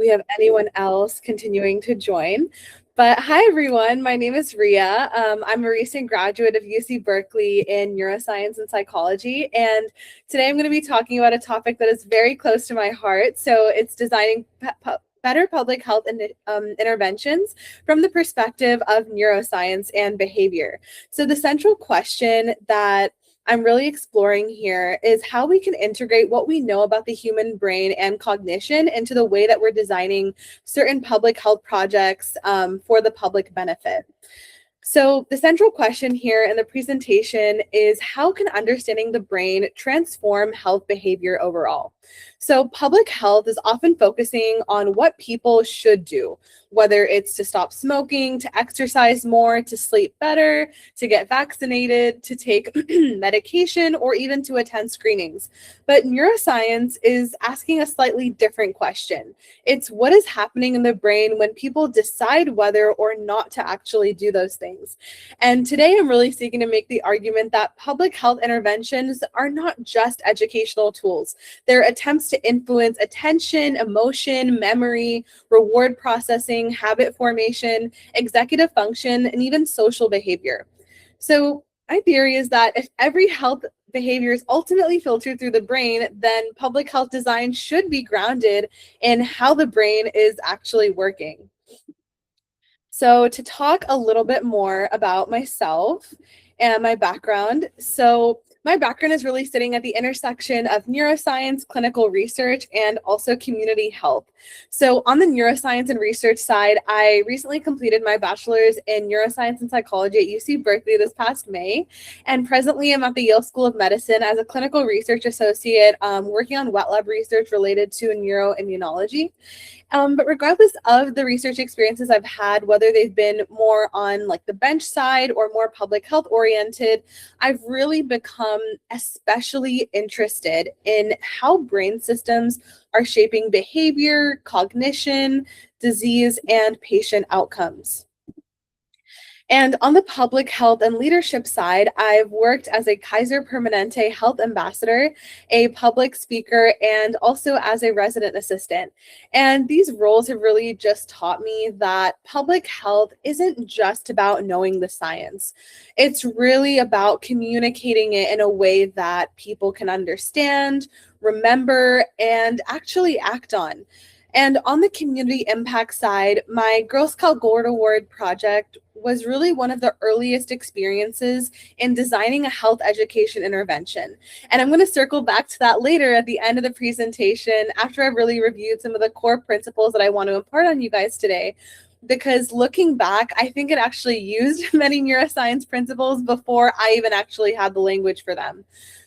we have anyone else continuing to join. But hi, everyone. My name is Rhea. I'm a recent graduate of UC Berkeley in neuroscience and psychology. And today I'm going to be talking about a topic that is very close to my heart. So it's designing better public health interventions from the perspective of neuroscience and behavior. So the central question that I'm really exploring here is how we can integrate what we know about the human brain and cognition into the way that we're designing certain public health projects for the public benefit. So the central question here in the presentation is how can understanding the brain transform health behavior overall? So public health is often focusing on what people should do, whether it's to stop smoking, to exercise more, to sleep better, to get vaccinated, to take medication, or even to attend screenings. But neuroscience is asking a slightly different question. It's what is happening in the brain when people decide whether or not to actually do those things. And today I'm really seeking to make the argument that public health interventions are not just educational tools. They're attempts to influence attention, emotion, memory, reward processing, habit formation, executive function, and even social behavior. So my theory is that if every health behavior is ultimately filtered through the brain, then public health design should be grounded in how the brain is actually working. So to talk a little bit more about myself and my background. So my background is really sitting at the intersection of neuroscience, clinical research, and also community health. So on the neuroscience and research side, I recently completed my bachelor's in neuroscience and psychology at UC Berkeley this past May. And presently I'm at the Yale School of Medicine as a clinical research associate, working on wet lab research related to neuroimmunology. But regardless of the research experiences I've had, whether they've been more on like the bench side or more public health oriented, I've really become especially interested in how brain systems are shaping behavior, cognition, disease, and patient outcomes. And on the public health and leadership side, I've worked as a Kaiser Permanente health ambassador, a public speaker, and also as a resident assistant. And these roles have really just taught me that public health isn't just about knowing the science. It's really about communicating it in a way that people can understand, remember, and actually act on. And on the community impact side, my Girl Scout Gold Award project was really one of the earliest experiences in designing a health education intervention. And I'm going to circle back to that later at the end of the presentation after I've really reviewed some of the core principles that I want to impart on you guys today. Because looking back, I think it actually used many neuroscience principles before I even actually had the language for them.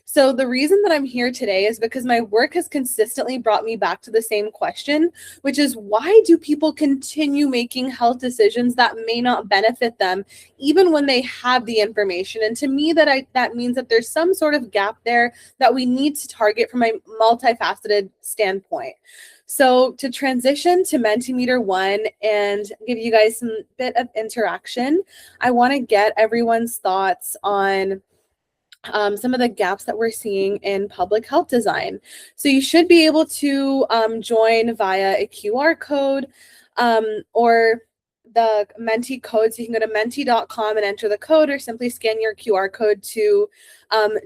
So the reason that I'm here today is because my work has consistently brought me back to the same question, which is why do people continue making health decisions that may not benefit them, even when they have the information? And to me, that means that there's some sort of gap there that we need to target from a multifaceted standpoint. So to transition to Mentimeter 1 and give you guys some bit of interaction, I want to get everyone's thoughts on some of the gaps that we're seeing in public health design. So you should be able to join via a QR code or the Menti code. So you can go to menti.com and enter the code, or simply scan your QR code to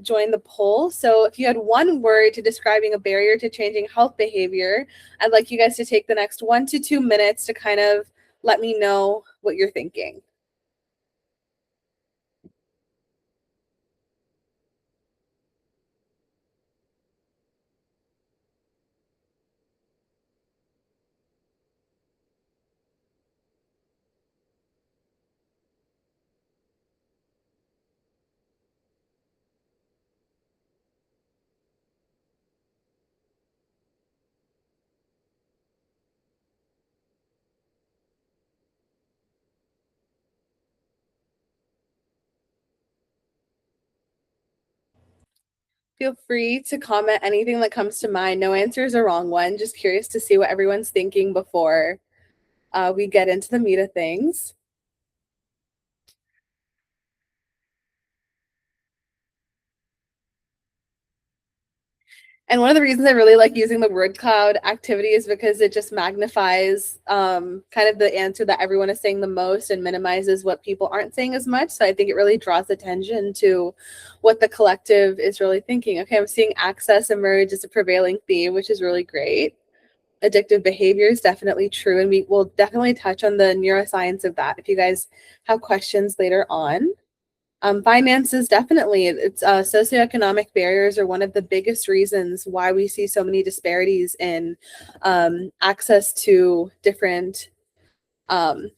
join the poll. So if you had one word to describing a barrier to changing health behavior, I'd like you guys to take the next 1 to 2 minutes to kind of let me know what you're thinking. Feel free to comment anything that comes to mind. No answer is a wrong one. Just curious to see what everyone's thinking before we get into the meat of things. And one of the reasons I really like using the word cloud activity is because it just magnifies kind of the answer that everyone is saying the most and minimizes what people aren't saying as much. So I think it really draws attention to what the collective is really thinking. Okay, I'm seeing access emerge as a prevailing theme, which is really great. Addictive behavior is definitely true, and we will definitely touch on the neuroscience of that if you guys have questions later on. Finances, definitely. It's socioeconomic barriers are one of the biggest reasons why we see so many disparities in access to different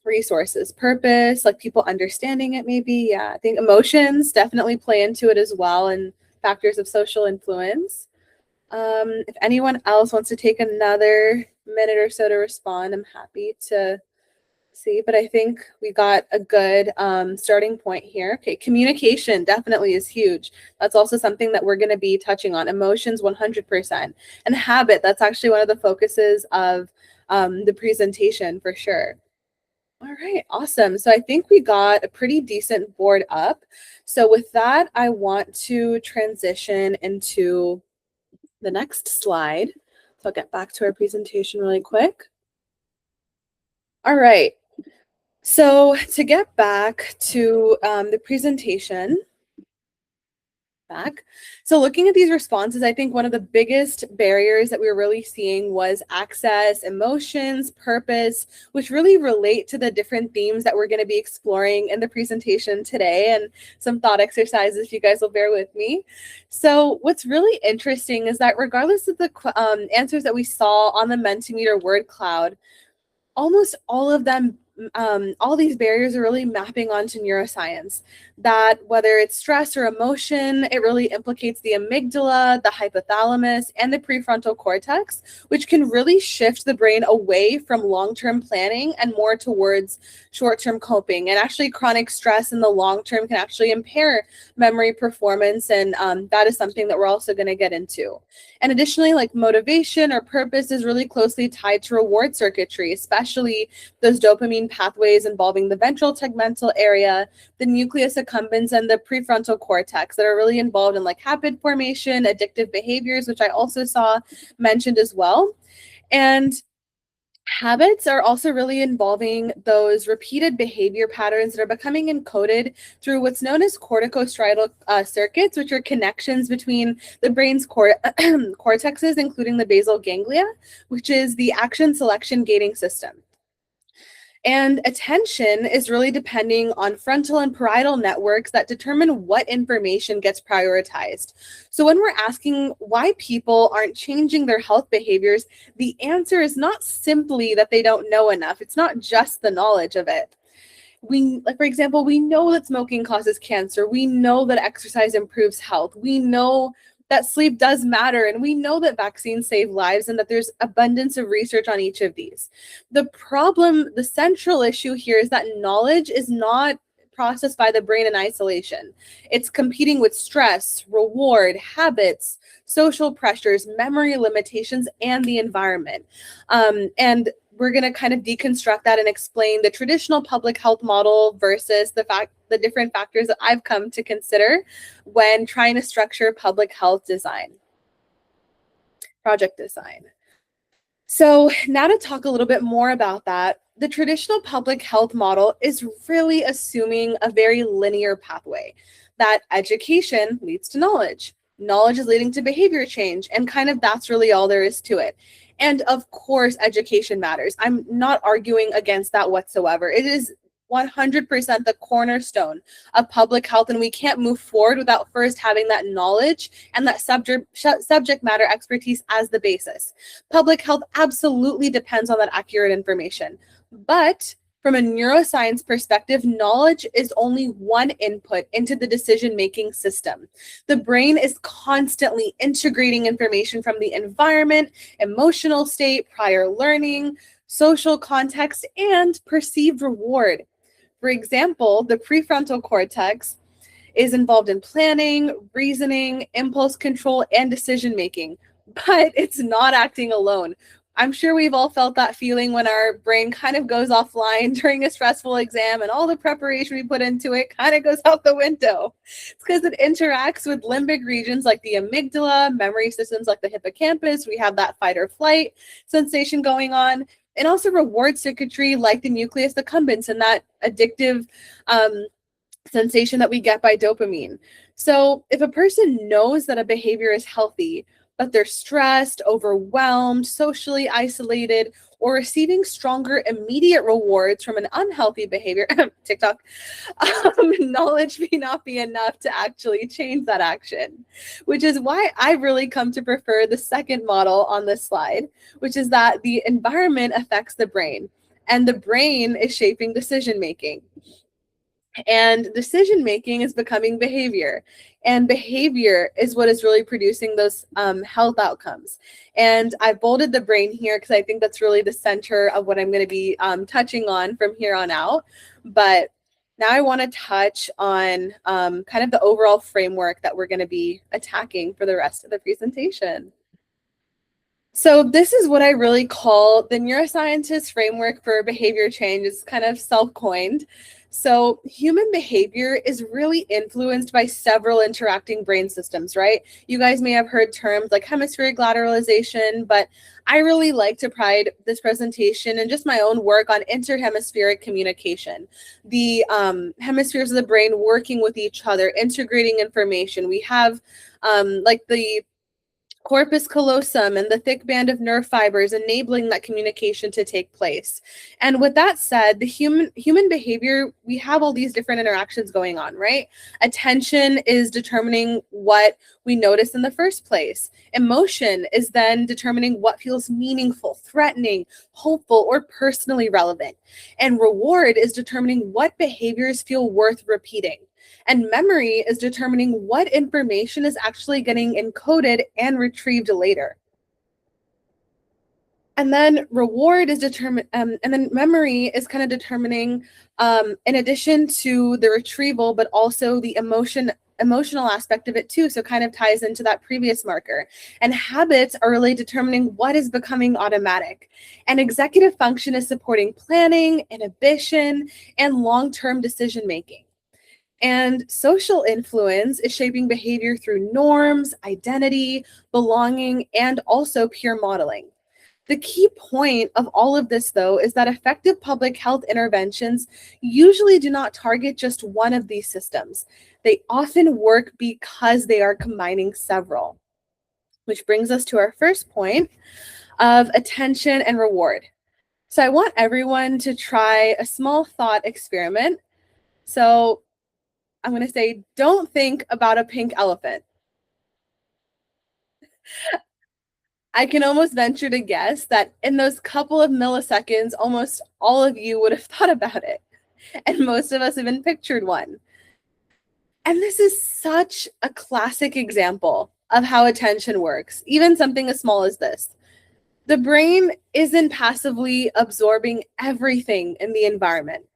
resources. Purpose, like people understanding it, maybe. Yeah, I think emotions definitely play into it as well, and factors of social influence. If anyone else wants to take another minute or so to respond, I'm happy to see, but I think we got a good starting point here. Okay, communication definitely is huge. That's also something that we're going to be touching on. Emotions, 100%. And habit, that's actually one of the focuses of the presentation for sure. All right, awesome. So I think we got a pretty decent board up. So with that, I want to transition into the next slide. So I'll get back to our presentation really quick. All right. So to get back to the presentation, So looking at these responses, I think one of the biggest barriers that we were really seeing was access, emotions, purpose, which really relate to the different themes that we're going to be exploring in the presentation today, and some thought exercises, if you guys will bear with me. So what's really interesting is that regardless of the answers that we saw on the Mentimeter word cloud, almost all of them, all these barriers are really mapping onto neuroscience, that whether it's stress or emotion, it really implicates the amygdala, the hypothalamus, and the prefrontal cortex, which can really shift the brain away from long-term planning and more towards short-term coping. And actually chronic stress in the long term can actually impair memory performance, and that is something that we're also going to get into. And additionally, like motivation or purpose is really closely tied to reward circuitry, especially those dopamine pathways involving the ventral tegmental area, the nucleus accumbens, and the prefrontal cortex that are really involved in like habit formation, addictive behaviors, which I also saw mentioned as well. And habits are also really involving those repeated behavior patterns that are becoming encoded through what's known as corticostriatal circuits, which are connections between the brain's cortexes, including the basal ganglia, which is the action selection gating system. And attention is really depending on frontal and parietal networks that determine what information gets prioritized. So when we're asking why people aren't changing their health behaviors, the answer is not simply that they don't know enough. It's not just the knowledge of it. Like for example, we know that smoking causes cancer. We know that exercise improves health. We know that sleep does matter, and we know that vaccines save lives, and that there's abundance of research on each of these. The problem, the central issue here is that knowledge is not processed by the brain in isolation. It's competing with stress, reward, habits, social pressures, memory limitations, and the environment. And we're going to kind of deconstruct that and explain the traditional public health model versus the different factors that I've come to consider when trying to structure public health design, project design. So now to talk a little bit more about that, the traditional public health model is really assuming a very linear pathway, that education leads to knowledge. Knowledge is leading to behavior change, and kind of that's really all there is to it. And of course, education matters. I'm not arguing against that whatsoever. It is 100% the cornerstone of public health, and we can't move forward without first having that knowledge and that subject matter expertise as the basis. Public health absolutely depends on that accurate information. But from a neuroscience perspective, knowledge is only one input into the decision-making system. The brain is constantly integrating information from the environment, emotional state, prior learning, social context, and perceived reward. For example, the prefrontal cortex is involved in planning, reasoning, impulse control, and decision-making, but it's not acting alone. I'm sure we've all felt that feeling when our brain kind of goes offline during a stressful exam and all the preparation we put into it kind of goes out the window. It's because it interacts with limbic regions like the amygdala, memory systems like the hippocampus. We have that fight or flight sensation going on, and also reward circuitry like the nucleus accumbens and that addictive sensation that we get by dopamine. So if a person knows that a behavior is healthy, but they're stressed, overwhelmed, socially isolated, or receiving stronger immediate rewards from an unhealthy behavior, TikTok, knowledge may not be enough to actually change that action, which is why I really come to prefer the second model on this slide, which is that the environment affects the brain, and the brain is shaping decision making. And decision making is becoming behavior, and behavior is what is really producing those health outcomes. And I bolded the brain here because I think that's really the center of what I'm going to be touching on from here on out. But now I want to touch on kind of the overall framework that we're going to be attacking for the rest of the presentation. So this is what I really call the neuroscientist framework for behavior change. It's kind of self-coined. So human behavior is really influenced by several interacting brain systems, right? You guys may have heard terms like hemispheric lateralization, but I really like to pride this presentation and just my own work on interhemispheric communication. The hemispheres of the brain working with each other, integrating information. We have like the corpus callosum and the thick band of nerve fibers enabling that communication to take place. And with that said, the human behavior, we have all these different interactions going on, right? Attention is determining what we notice in the first place. Emotion is then determining what feels meaningful, threatening, hopeful, or personally relevant. And reward is determining what behaviors feel worth repeating. And memory is determining what information is actually getting encoded and retrieved later. And then reward is determined, and then memory is kind of determining, in addition to the retrieval, but also the emotional aspect of it too. So kind of ties into that previous marker. And habits are really determining what is becoming automatic. And executive function is supporting planning, inhibition, and long-term decision making. And social influence is shaping behavior through norms, identity, belonging, and also peer modeling. The key point of all of this, though, is that effective public health interventions usually do not target just one of these systems. They often work because they are combining several, which brings us to our first point of attention and reward. So I want everyone to try a small thought experiment. So I'm going to say, don't think about a pink elephant. I can almost venture to guess that in those couple of milliseconds, almost all of you would have thought about it. And most of us even pictured one. And this is such a classic example of how attention works, even something as small as this. The brain isn't passively absorbing everything in the environment.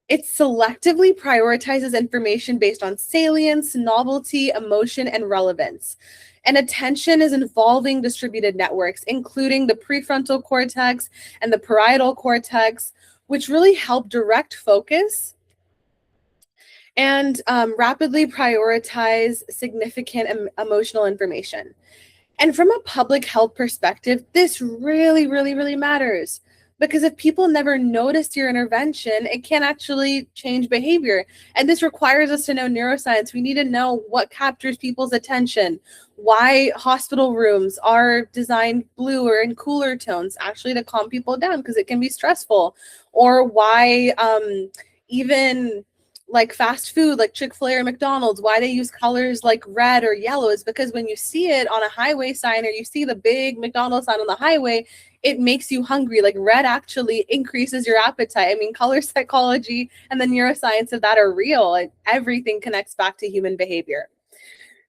It selectively prioritizes information based on salience, novelty, emotion, and relevance. And attention is involving distributed networks, including the prefrontal cortex and the parietal cortex, which really help direct focus and rapidly prioritize significant emotional information. And from a public health perspective, this really, really, really matters. Because if people never noticed your intervention, it can actually change behavior. And this requires us to know neuroscience. We need to know what captures people's attention, why hospital rooms are designed blue or in cooler tones, actually to calm people down because it can be stressful, or why even like fast food, like Chick-fil-A or McDonald's, why they use colors like red or yellow is because when you see it on a highway sign or you see the big McDonald's sign on the highway, it makes you hungry. Like red actually increases your appetite. I mean, color psychology and the neuroscience of that are real. And everything connects back to human behavior.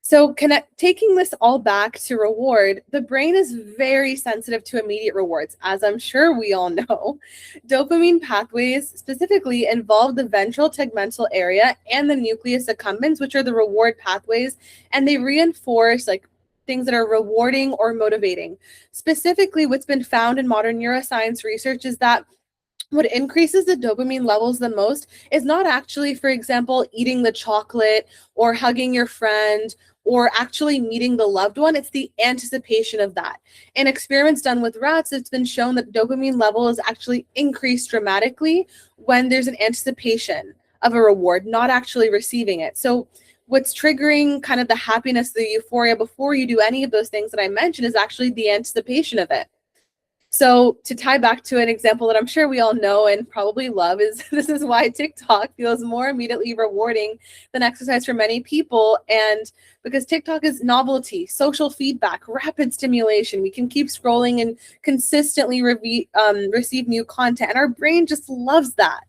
So taking this all back to reward, the brain is very sensitive to immediate rewards, as I'm sure we all know. Dopamine pathways specifically involve the ventral tegmental area and the nucleus accumbens, which are the reward pathways, and they reinforce like things that are rewarding or motivating. Specifically, what's been found in modern neuroscience research is that what increases the dopamine levels the most is not actually, for example, eating the chocolate or hugging your friend or actually meeting the loved one. It's the anticipation of that. In experiments done with rats, it's been shown that dopamine level is actually increased dramatically when there's an anticipation of a reward, not actually receiving it. So what's triggering kind of the happiness, the euphoria before you do any of those things that I mentioned is actually the anticipation of it. So to tie back to an example that I'm sure we all know and probably love is this is why TikTok feels more immediately rewarding than exercise for many people. And because TikTok is novelty, social feedback, rapid stimulation, we can keep scrolling and consistently receive new content. And our brain just loves that.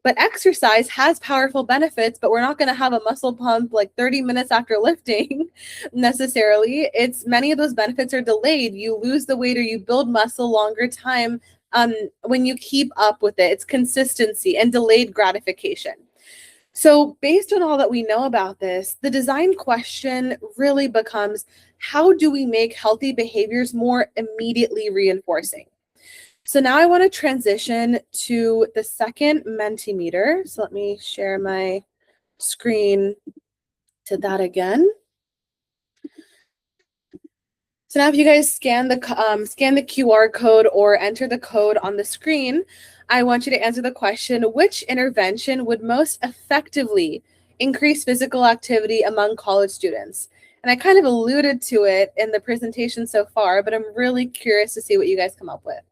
But exercise has powerful benefits, but we're not going to have a muscle pump like 30 minutes after lifting necessarily. It's many of those benefits are delayed. You lose the weight or you build muscle longer time when you keep up with it. It's consistency and delayed gratification. So based on all that we know about this, the design question really becomes, how do we make healthy behaviors more immediately reinforcing? So now I want to transition to the second Mentimeter. So let me share my screen to that again. So now if you guys scan the QR code or enter the code on the screen, I want you to answer the question, which intervention would most effectively increase physical activity among college students? And I kind of alluded to it in the presentation so far, but I'm really curious to see what you guys come up with.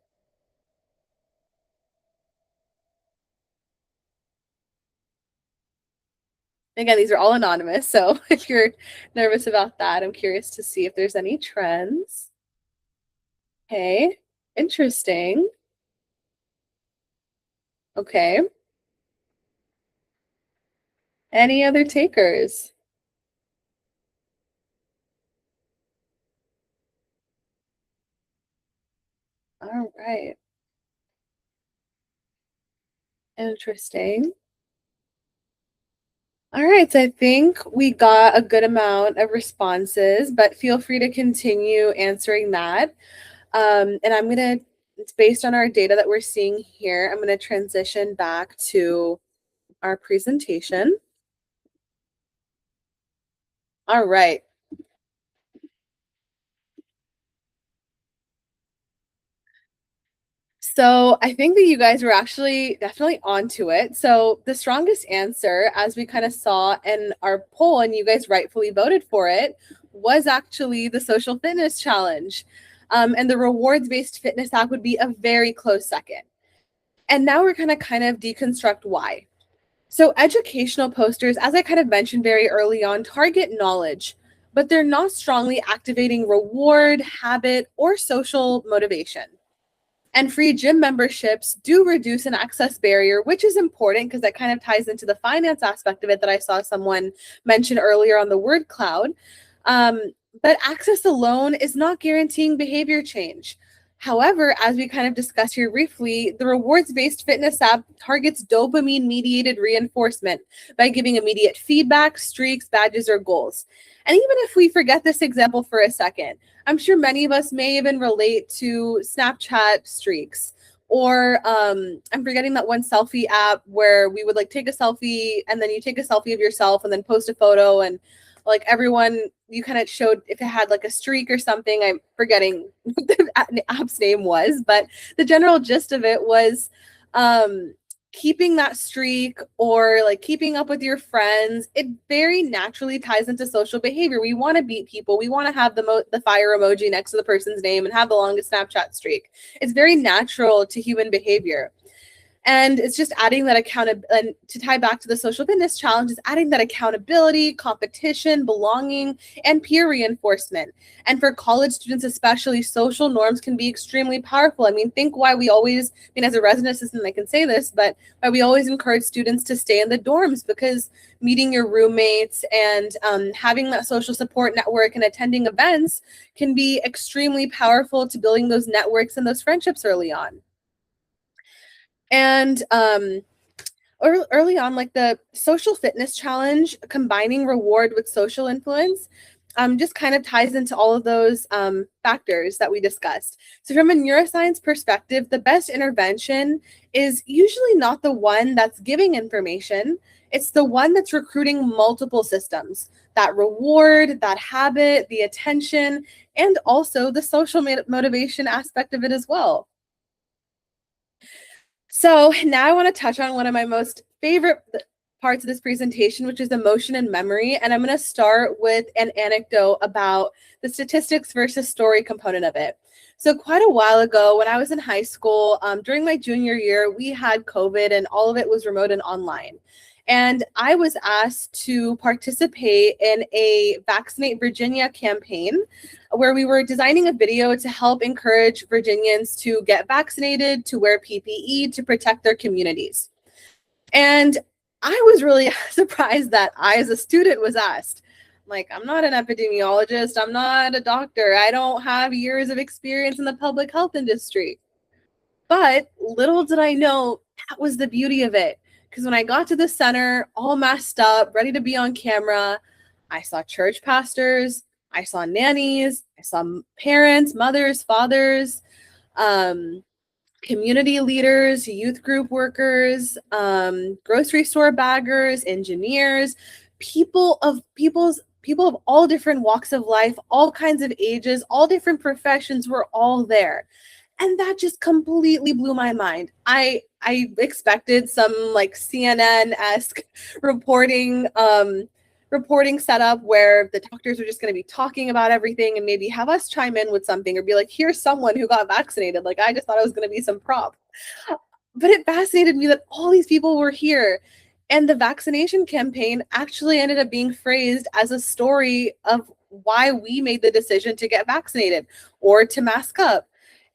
Again, these are all anonymous, so if you're nervous about that, I'm curious to see if there's any trends. Okay, interesting. Okay. Any other takers? All right. Interesting. All right, so I think we got a good amount of responses, but feel free to continue answering that. And it's based on our data that we're seeing here, I'm gonna transition back to our presentation. All right. So I think that you guys were actually definitely onto it. So the strongest answer, as we kind of saw in our poll, and you guys rightfully voted for it, was actually the social fitness challenge. And the rewards-based fitness app would be a very close second. And now we're going to kind of deconstruct why. So educational posters, as I kind of mentioned very early on, target knowledge, but they're not strongly activating reward, habit, or social motivation. And free gym memberships do reduce an access barrier, which is important because that kind of ties into the finance aspect of it that I saw someone mention earlier on the word cloud. But access alone is not guaranteeing behavior change. However, as we kind of discussed here briefly, the rewards-based fitness app targets dopamine-mediated reinforcement by giving immediate feedback, streaks, badges, or goals. And even if we forget this example for a second, I'm sure many of us may even relate to Snapchat streaks. Or I'm forgetting that one selfie app where we would like take a selfie and then you take a selfie of yourself and then post a photo, and like everyone, you kind of showed if it had like a streak or something. I'm forgetting what the app's name was, but the general gist of it was keeping that streak or like keeping up with your friends. It very naturally ties into social behavior. We want to beat people. We want to have the fire emoji next to the person's name and have the longest Snapchat streak. It's very natural to human behavior. And it's just adding that and to tie back to the social fitness challenge, is adding that accountability, competition, belonging, and peer reinforcement. And for college students, especially, social norms can be extremely powerful. I mean, think why we always, as a resident assistant, I can say this, but why we always encourage students to stay in the dorms, because meeting your roommates and having that social support network and attending events can be extremely powerful to building those networks and those friendships early on. And early on, like the social fitness challenge, combining reward with social influence, just kind of ties into all of those factors that we discussed. So from a neuroscience perspective, the best intervention is usually not the one that's giving information. It's the one that's recruiting multiple systems, that reward, that habit, the attention, and also the social motivation aspect of it as well. So now I want to touch on one of my most favorite parts of this presentation, which is emotion and memory. And I'm going to start with an anecdote about the statistics versus story component of it. So quite a while ago, when I was in high school, during my junior year, we had COVID and all of it was remote and online. And I was asked to participate in a Vaccinate Virginia campaign where we were designing a video to help encourage Virginians to get vaccinated, to wear PPE, to protect their communities. And I was really surprised that I, as a student, was asked. Like, I'm not an epidemiologist. I'm not a doctor. I don't have years of experience in the public health industry. But little did I know that was the beauty of it. Because when I got to the center, all messed up, ready to be on camera, I saw church pastors, I saw nannies, I saw parents, mothers, fathers, community leaders, youth group workers, grocery store baggers, engineers, people of all different walks of life, all kinds of ages, all different professions were all there. And that just completely blew my mind. I expected some like CNN-esque reporting setup where the doctors are just going to be talking about everything and maybe have us chime in with something or be like, here's someone who got vaccinated. Like, I just thought it was going to be some prop. But it fascinated me that all these people were here. And the vaccination campaign actually ended up being phrased as a story of why we made the decision to get vaccinated or to mask up.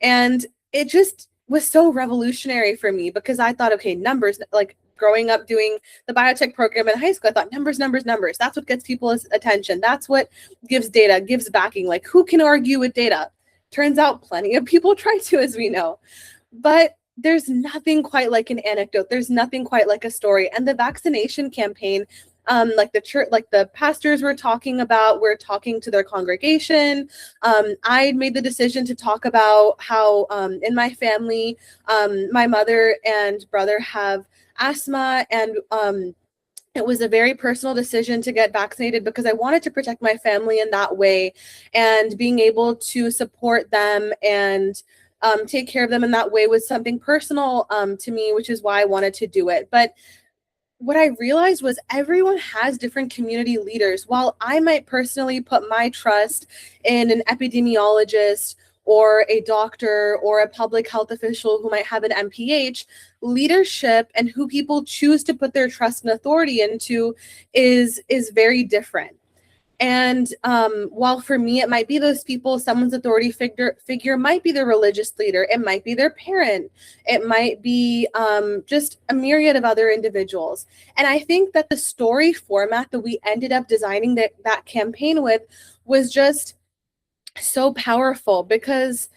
And it just was so revolutionary for me because I thought, okay, numbers, like growing up doing the biotech program in high school, I thought numbers. That's what gets people's attention. That's what gives data, gives backing. Like, who can argue with data? Turns out plenty of people try to, as we know. But there's nothing quite like an anecdote. There's nothing quite like a story. And the vaccination campaign, like the church, like the pastors were talking to their congregation. I made the decision to talk about how in my family, my mother and brother have asthma, and it was a very personal decision to get vaccinated because I wanted to protect my family in that way, and being able to support them and take care of them in that way was something personal to me, which is why I wanted to do it. But what I realized was everyone has different community leaders. While I might personally put my trust in an epidemiologist or a doctor or a public health official who might have an MPH, leadership and who people choose to put their trust and authority into is very different. And while for me, it might be those people, someone's authority figure might be their religious leader. It might be their parent. It might be just a myriad of other individuals. And I think that the story format that we ended up designing that campaign with was just so powerful because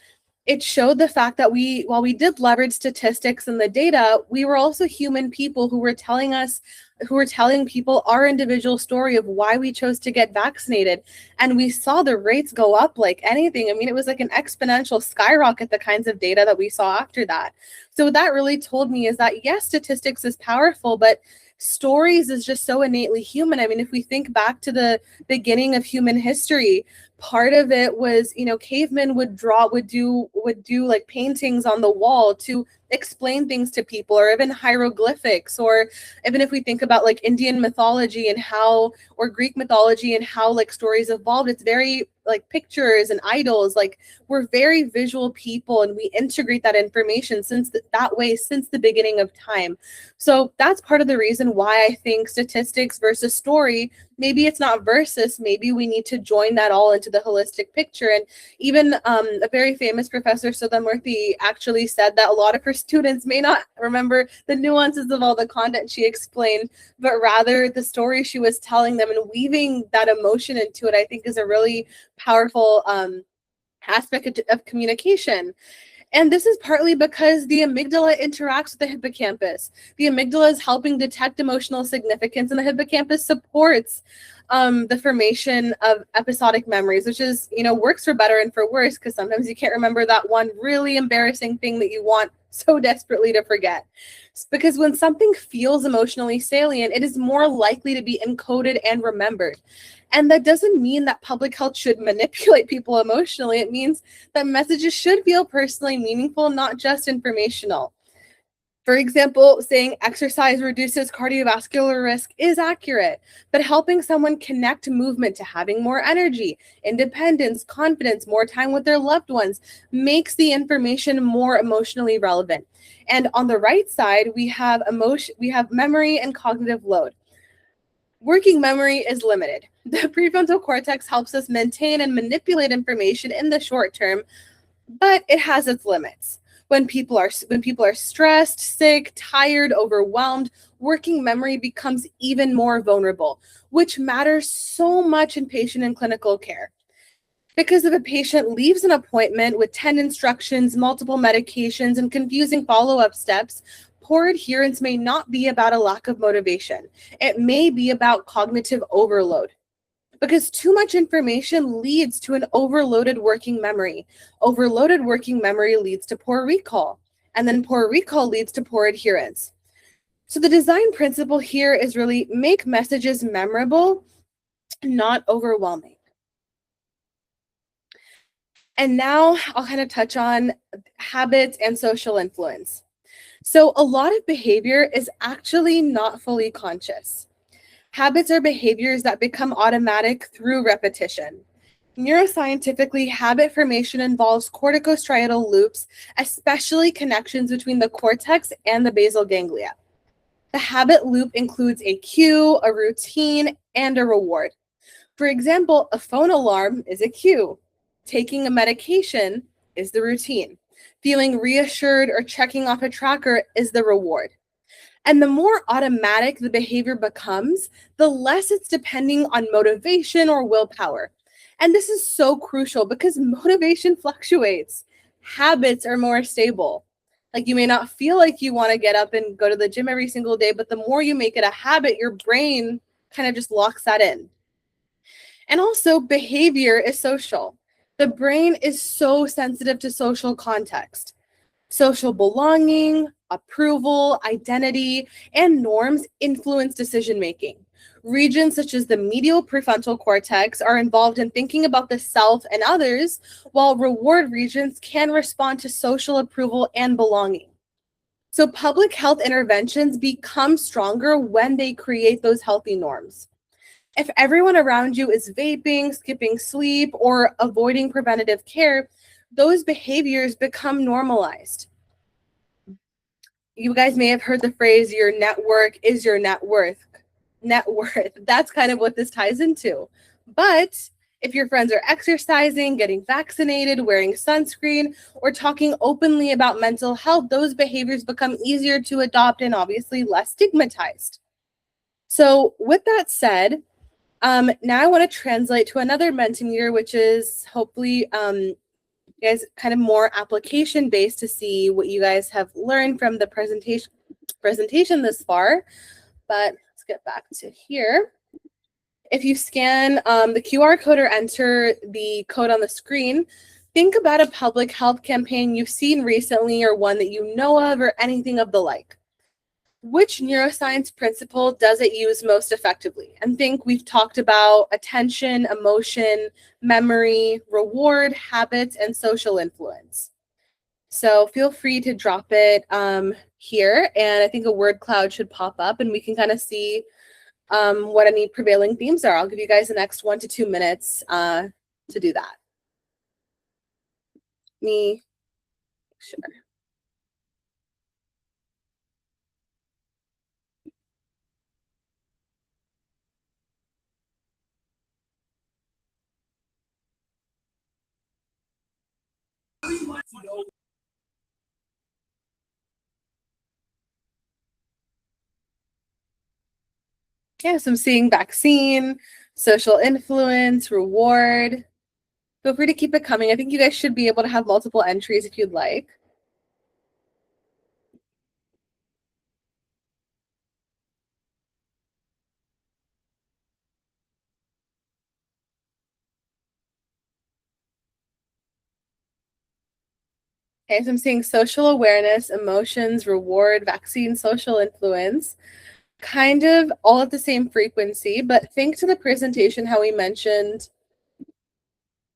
it showed the fact that while we did leverage statistics and the data, we were also human people who were telling people our individual story of why we chose to get vaccinated. And we saw the rates go up like anything. I mean, it was like an exponential skyrocket, the kinds of data that we saw after that. So what that really told me is that, yes, statistics is powerful, but stories is just so innately human. I mean, if we think back to the beginning of human history, part of it was, cavemen would do like paintings on the wall to explain things to people, or even hieroglyphics, or even if we think about like Indian mythology and how, or Greek mythology and how like stories evolved, it's very like pictures and idols. Like, we're very visual people and we integrate that information since the beginning of time. So that's part of the reason why I think statistics versus story, maybe it's not versus, maybe we need to join that all into the holistic picture. And even a very famous professor, Sudha Murthy, actually said that a lot of her students may not remember the nuances of all the content she explained, but rather the story she was telling them, and weaving that emotion into it, I think is a really powerful aspect of communication. And this is partly because the amygdala interacts with the hippocampus. The amygdala is helping detect emotional significance, and the hippocampus supports the formation of episodic memories, which is, works for better and for worse, because sometimes you can't remember that one really embarrassing thing that you want so desperately to forget. Because when something feels emotionally salient, it is more likely to be encoded and remembered. And that doesn't mean that public health should manipulate people emotionally. It means that messages should feel personally meaningful, not just informational. For example, saying exercise reduces cardiovascular risk is accurate, but helping someone connect movement to having more energy, independence, confidence, more time with their loved ones makes the information more emotionally relevant. And on the right side, we have memory and cognitive load. Working memory is limited. The prefrontal cortex helps us maintain and manipulate information in the short term, but it has its limits. When people are stressed, sick, tired, overwhelmed, working memory becomes even more vulnerable, which matters so much in patient and clinical care. Because if a patient leaves an appointment with 10 instructions, multiple medications, and confusing follow-up steps, poor adherence may not be about a lack of motivation. It may be about cognitive overload, because too much information leads to an overloaded working memory. Overloaded working memory leads to poor recall, and then poor recall leads to poor adherence. So the design principle here is really make messages memorable, not overwhelming. And now I'll kind of touch on habits and social influence. So a lot of behavior is actually not fully conscious. Habits are behaviors that become automatic through repetition. Neuroscientifically, habit formation involves corticostriatal loops, especially connections between the cortex and the basal ganglia. The habit loop includes a cue, a routine, and a reward. For example, a phone alarm is a cue. Taking a medication is the routine. Feeling reassured or checking off a tracker is the reward. And the more automatic the behavior becomes, the less it's depending on motivation or willpower. And this is so crucial because motivation fluctuates. Habits are more stable. Like, you may not feel like you want to get up and go to the gym every single day, but the more you make it a habit, your brain kind of just locks that in. And also, behavior is social. The brain is so sensitive to social context. Social belonging, approval, identity, and norms influence decision making. Regions such as the medial prefrontal cortex are involved in thinking about the self and others, while reward regions can respond to social approval and belonging. So, public health interventions become stronger when they create those healthy norms. If everyone around you is vaping, skipping sleep, or avoiding preventative care, those behaviors become normalized. You guys may have heard the phrase, your network is your net worth. Net worth. That's kind of what this ties into. But if your friends are exercising, getting vaccinated, wearing sunscreen, or talking openly about mental health, those behaviors become easier to adopt and obviously less stigmatized. So with that said, now I want to translate to another Mentimeter, which is hopefully you guys kind of more application based to see what you guys have learned from the presentation this far. But let's get back to here. If you scan the QR code or enter the code on the screen, think about a public health campaign you've seen recently or one that you know of or anything of the like. Which neuroscience principle does it use most effectively? And think we've talked about attention, emotion, memory, reward, habits, and social influence. So feel free to drop it here, and I think a word cloud should pop up and we can kind of see what any prevailing themes are. I'll give you guys the next 1 to 2 minutes to do that. Me, sure. Yeah, so I'm seeing vaccine, social influence, reward. Feel free to keep it coming. I think you guys should be able to have multiple entries if you'd like. Okay, so I'm seeing social awareness, emotions, reward, vaccine, social influence, kind of all at the same frequency, but think to the presentation how we mentioned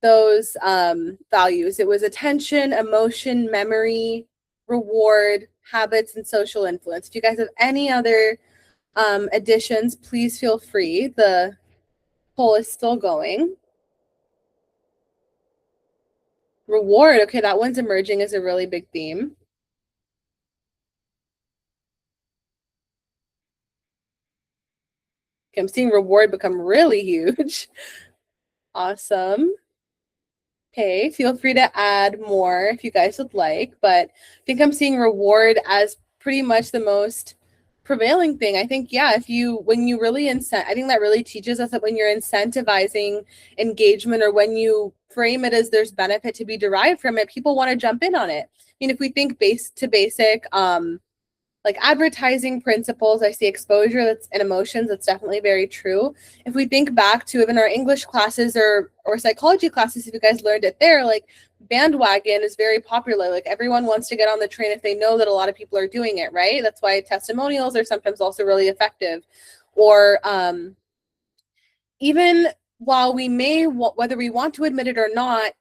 those values. It was attention, emotion, memory, reward, habits, and social influence. If you guys have any other additions, please feel free. The poll is still going. Reward, okay, that one's emerging as a really big theme. Okay, I'm seeing reward become really huge. Awesome. Okay, feel free to add more if you guys would like, but I think I'm seeing reward as pretty much the most prevailing thing. I think, yeah, when you really I think that really teaches us that when you're incentivizing engagement or when you frame it as there's benefit to be derived from it, people want to jump in on it. I mean, if we think basic, like advertising principles, I see exposure that's and emotions, that's definitely very true. If we think back to even our English classes or psychology classes, if you guys learned it there, like bandwagon is very popular. Like everyone wants to get on the train if they know that a lot of people are doing it, right? That's why testimonials are sometimes also really effective. Or even while we may, whether we want to admit it or not,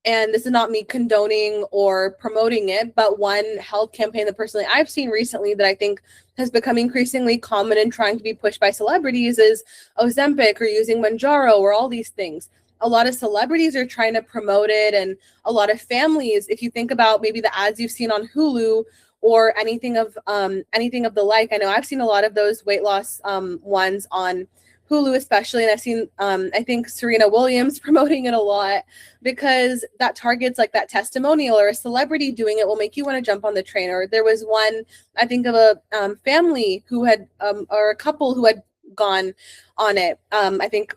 and this is not me condoning or promoting it, but one health campaign that personally I've seen recently that I think has become increasingly common and trying to be pushed by celebrities is Ozempic or using Manjaro or all these things. A lot of celebrities are trying to promote it, and a lot of families, if you think about maybe the ads you've seen on Hulu or anything of the like. I know I've seen a lot of those weight loss ones on Hulu especially, and I've seen I think Serena Williams promoting it a lot because that targets like that testimonial, or a celebrity doing it will make you want to jump on the train. Or there was one, I think of a family who had or a couple who had gone on it. I think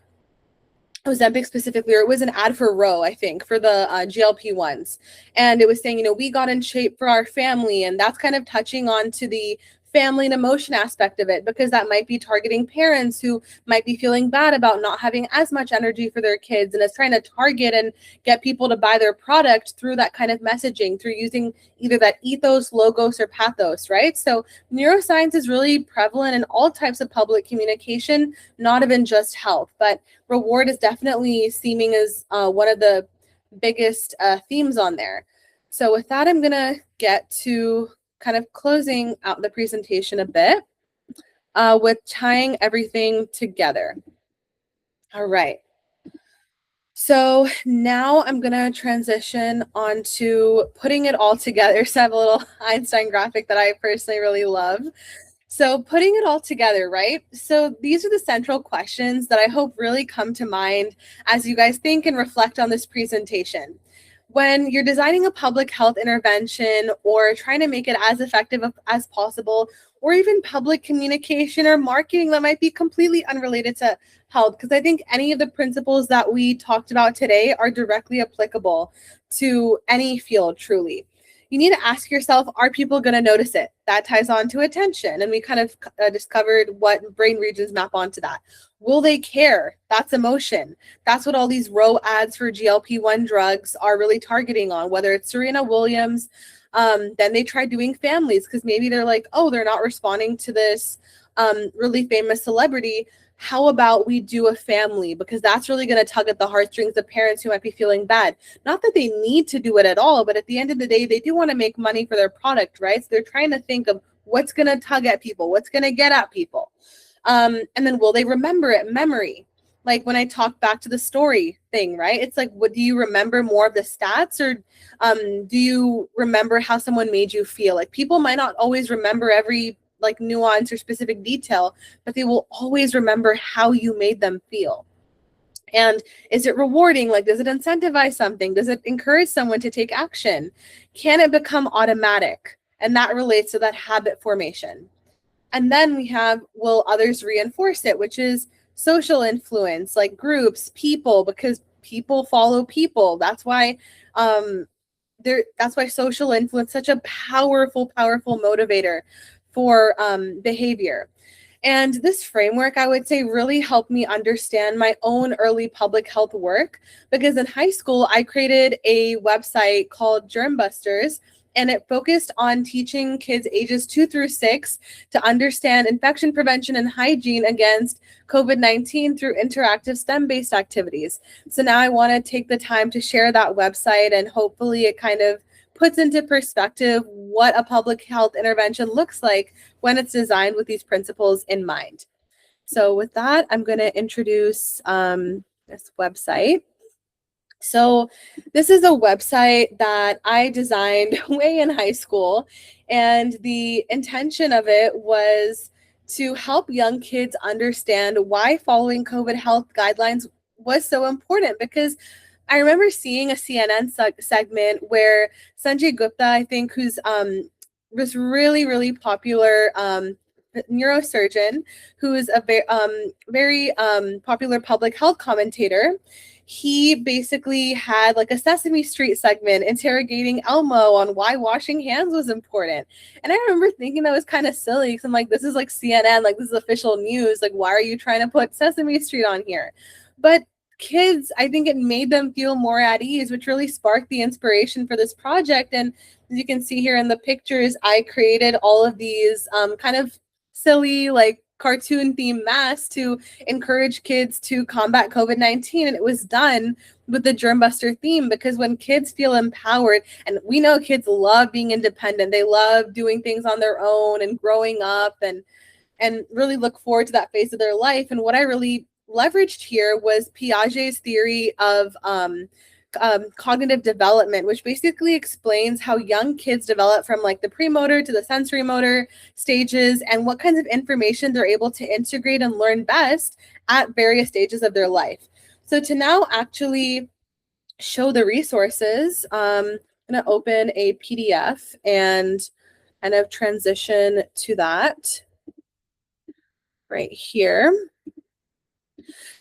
Ozempic specifically, or it was an ad for Roe, I think, for the GLP-1s. And it was saying, we got in shape for our family. And that's kind of touching on to the family and emotion aspect of it, because that might be targeting parents who might be feeling bad about not having as much energy for their kids. And it's trying to target and get people to buy their product through that kind of messaging, through using either that ethos, logos, or pathos, right? So neuroscience is really prevalent in all types of public communication, not even just health. But reward is definitely seeming as one of the biggest themes on there. So with that, I'm going to get to kind of closing out the presentation a bit with tying everything together. All right. So now I'm going to transition on to putting it all together. So I have a little Einstein graphic that I personally really love. So putting it all together, right? So these are the central questions that I hope really come to mind as you guys think and reflect on this presentation. When you're designing a public health intervention or trying to make it as effective as possible, or even public communication or marketing that might be completely unrelated to health, because I think any of the principles that we talked about today are directly applicable to any field, truly. You need to ask yourself, are people going to notice it? That ties on to attention. And we kind of discovered what brain regions map onto that. Will they care? That's emotion. That's what all these Roe ads for GLP-1 drugs are really targeting on, whether it's Serena Williams. Then they try doing families because maybe they're like, oh, they're not responding to this really famous celebrity. How about we do a family? Because that's really going to tug at the heartstrings of parents who might be feeling bad. Not that they need to do it at all, but at the end of the day, they do want to make money for their product, right? So they're trying to think of what's going to tug at people, what's going to get at people. And then will they remember it? Memory. Like when I talk back to the story thing, right? It's like, what do you remember more of the stats, or do you remember how someone made you feel? Like people might not always remember every like nuance or specific detail, but they will always remember how you made them feel. And is it rewarding? Like, does it incentivize something? Does it encourage someone to take action? Can it become automatic? And that relates to that habit formation. And then we have, will others reinforce it, which is social influence, like groups, people, because people follow people. That's why that's why social influence is such a powerful motivator for behavior. And this framework, I would say, really helped me understand my own early public health work, because in high school, I created a website called Germ Busters, and it focused on teaching kids ages 2 through 6 to understand infection prevention and hygiene against COVID-19 through interactive STEM-based activities. So now I want to take the time to share that website, and hopefully it kind of puts into perspective what a public health intervention looks like when it's designed with these principles in mind. So with that, I'm going to introduce this website. So this is a website that I designed way in high school, and the intention of it was to help young kids understand why following COVID health guidelines was so important. Because I remember seeing a CNN segment where Sanjay Gupta, I think, who's was really popular neurosurgeon, who is a very popular public health commentator. He basically had like a Sesame Street segment interrogating Elmo on why washing hands was important. And I remember thinking that was kind of silly, because I'm like, this is like CNN, like this is official news. Like, why are you trying to put Sesame Street on here? But kids, I think it made them feel more at ease, which really sparked the inspiration for this project. And as you can see here in the pictures, I created all of these kind of silly, like cartoon themed masks to encourage kids to combat COVID-19. And it was done with the Germbuster theme, because when kids feel empowered, and we know kids love being independent, they love doing things on their own and growing up, and really look forward to that phase of their life. And what I really leveraged here was Piaget's theory of cognitive development, which basically explains how young kids develop from like the premotor to the sensory motor stages, and what kinds of information they're able to integrate and learn best at various stages of their life. So to now actually show the resources, I'm going to open a PDF and kind of transition to that right here.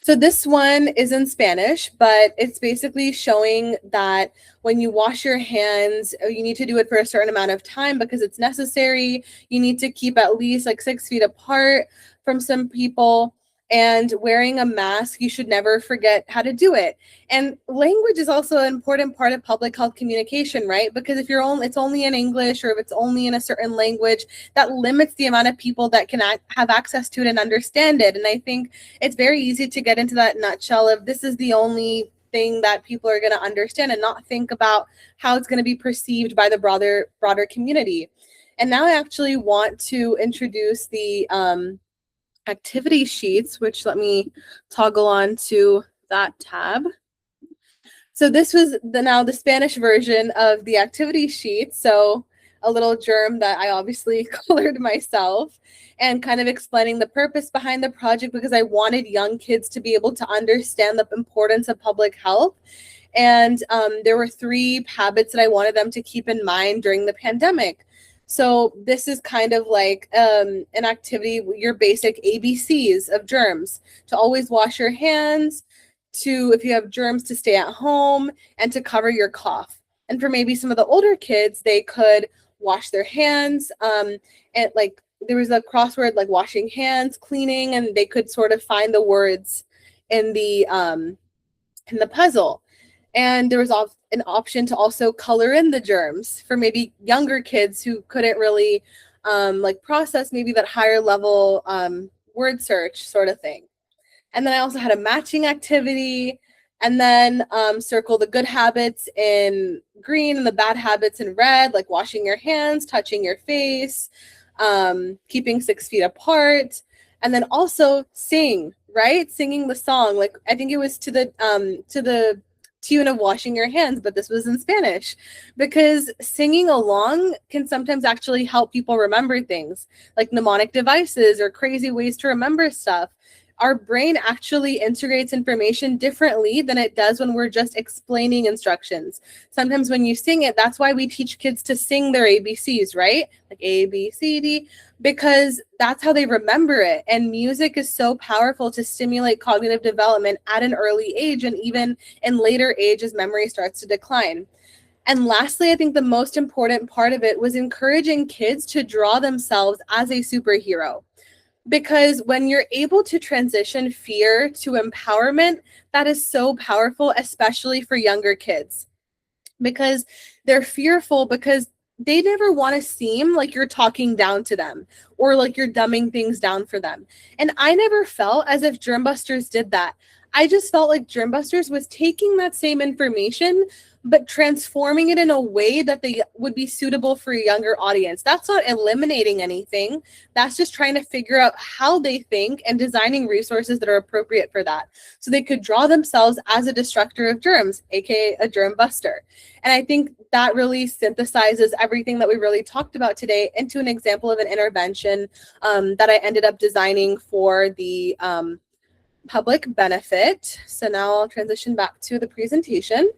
So this one is in Spanish, but it's basically showing that when you wash your hands, you need to do it for a certain amount of time because it's necessary. You need to keep at least like 6 feet apart from some people. And wearing a mask, you should never forget how to do it. And language is also an important part of public health communication, right? Because if it's only in English, or if it's only in a certain language, that limits the amount of people that can have access to it and understand it. And I think it's very easy to get into that nutshell of this is the only thing that people are going to understand, and not think about how it's going to be perceived by the broader community. And now I actually want to introduce the activity sheets, which let me toggle on to that tab. So this was the Spanish version of the activity sheet. So a little germ that I obviously colored myself, and kind of explaining the purpose behind the project, because I wanted young kids to be able to understand the importance of public health. And there were 3 habits that I wanted them to keep in mind during the pandemic. So this is kind of like an activity, your basic ABCs of germs: to always wash your hands, to, if you have germs, to stay at home, and to cover your cough. And for maybe some of the older kids, they could wash their hands, and like there was a crossword like washing hands, cleaning, and they could sort of find the words in the puzzle. And there was an option to also color in the germs for maybe younger kids who couldn't really like process maybe that higher level word search sort of thing. And then I also had a matching activity, and then circle the good habits in green and the bad habits in red, like washing your hands, touching your face, keeping 6 feet apart, and then also singing the song. Like I think it was to the tune of washing your hands, but this was in Spanish, because singing along can sometimes actually help people remember things like mnemonic devices or crazy ways to remember stuff. Our brain actually integrates information differently than it does when we're just explaining instructions. Sometimes when you sing it, that's why we teach kids to sing their ABCs, right? Like A, B, C, D, because that's how they remember it. And music is so powerful to stimulate cognitive development at an early age, and even in later age as memory starts to decline. And lastly, I think the most important part of it was encouraging kids to draw themselves as a superhero. Because when you're able to transition fear to empowerment, that is so powerful, especially for younger kids, because they're fearful because they never want to seem like you're talking down to them or like you're dumbing things down for them. And I never felt as if Germbusters did that. I just felt like Germbusters was taking that same information but transforming it in a way that they would be suitable for a younger audience. That's not eliminating anything. That's just trying to figure out how they think and designing resources that are appropriate for that. So they could draw themselves as a destructor of germs, aka a germ buster. And I think that really synthesizes everything that we really talked about today into an example of an intervention that I ended up designing for the public benefit. So now I'll transition back to the presentation.